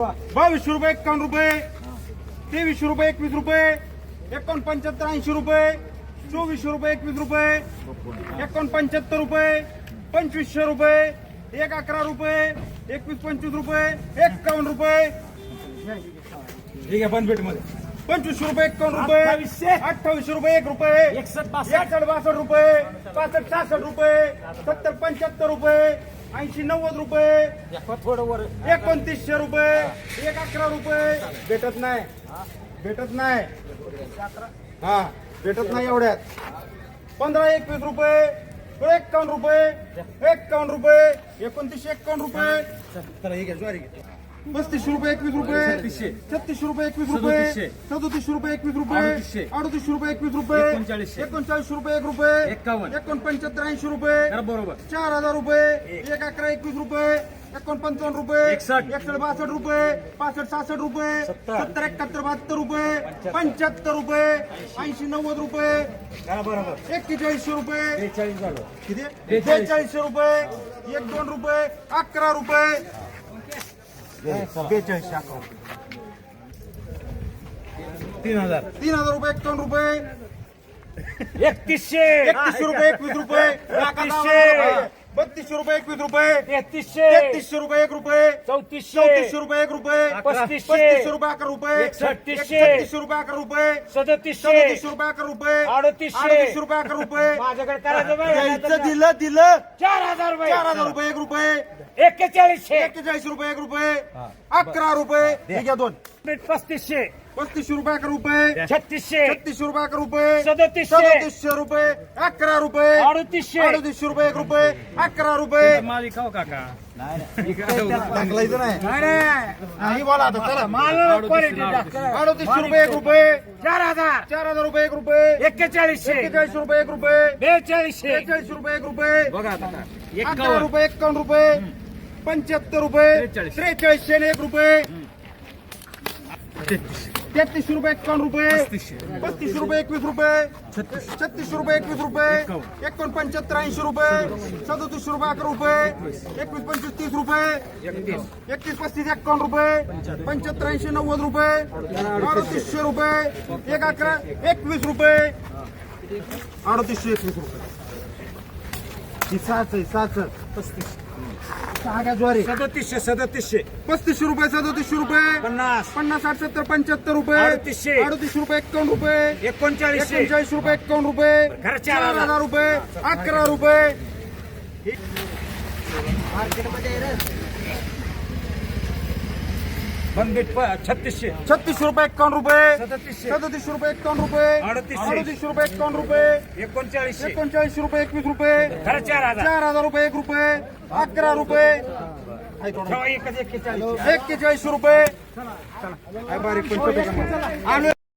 2200 रुपये 51 रुपये 2300 रुपये 21 रुपये एकोणपंच्याहत्तर 80 रुपये 2400 रुपये 21 रुपये एकोणपंच्याहत्तर रुपये 2500 रुपये 111 रुपये 21-25 रुपये 51 रुपये ठीक आहे बनपेट मध्ये 2500 रुपये 51 रुपये 2800 रुपये 1 रुपये 61-62 रुपये 65-66 रुपये 70-75 रुपये 80-90 रुपये थोडं वर 2900 रुपये 111 रुपये भेटत नाही हा भेटत नाही एवढ्यात 15-21 रुपये 51 रुपये 2951 रुपये 3500 रुपये 21 रुपये 3600 रुपये 21 रुपये 3700 रुपये 21 रुपये 3800 रुपये 21 रुपये 3900 रुपये 1 रुपये एकोणपंच्याहत्तर 80 रुपये बरोबर 4000 रुपये 111 21 रुपये 55 रुपये 61-62 रुपये 65-66 रुपये 70-71-72 रुपये 75 रुपये 80-90 रुपये बरोबर 4100 रुपये 43 झालं किती 4200 रुपये 1-2 रुपये 11 रुपये 3000 रुपये 51 रुपये 3100 रुपये 21 रुपये 3200 रुपये 21 रुपये 3300 रुपये 1 रुपये 3400 रुपये 1 रुपये 3500 रुपये 11 रुपये 3600 रुपये 11 रुपये 3700 रुपये 11 रुपये 3800 रुपये 11 रुपये माझ्याकडे करायचं दिलं 4000 रुपये 4000 रुपये 1 रुपये 41 रुपये 1 रुपये 11 रुपये ठीक आहे 2 3500 3500 रुपये 11 रुपये 3600 रुपये 11 रुपये 3700 रुपये 11 रुपये 3800 रुपये 1 रुपये 11 रुपये माझी खाऊ काका टाकलायचं नाही बोला आता चला 3800 रुपये 1 रुपये 4000 रुपये 1 रुपये 4100 रुपये 1 रुपये 4200 रुपये 1 रुपये बघा 11 रुपये 51 रुपये 75 रुपये 4300 1 रुपये 3300 रुपये 51 रुपये 3500 रुपये 21 रुपये 3600 रुपये 21 रुपये एकोणपंच्याहत्तर 80 रुपये 3700 रुपये 11 रुपये 21-25 30 रुपये 31-35 51 रुपये 75-80 90 रुपये 3800 रुपये 111 21 रुपये 3821 रुपये ही 7 सहा ज्वारी 3700 3500 रुपये 3700 रुपये 50 50 60 70 75 रुपये 3800 रुपये 51 रुपये 39 रुपये 51 रुपये घर 4000 रुपये 11 रुपये बनबीट 3600 3600 रुपये 51 रुपये 3700 रुपये 51 रुपये 3800 रुपये 51 रुपये 39 रुपये 21 रुपये घर 4000 रुपये 1 रुपये 11 रुपये 41 रुपये बारीक पण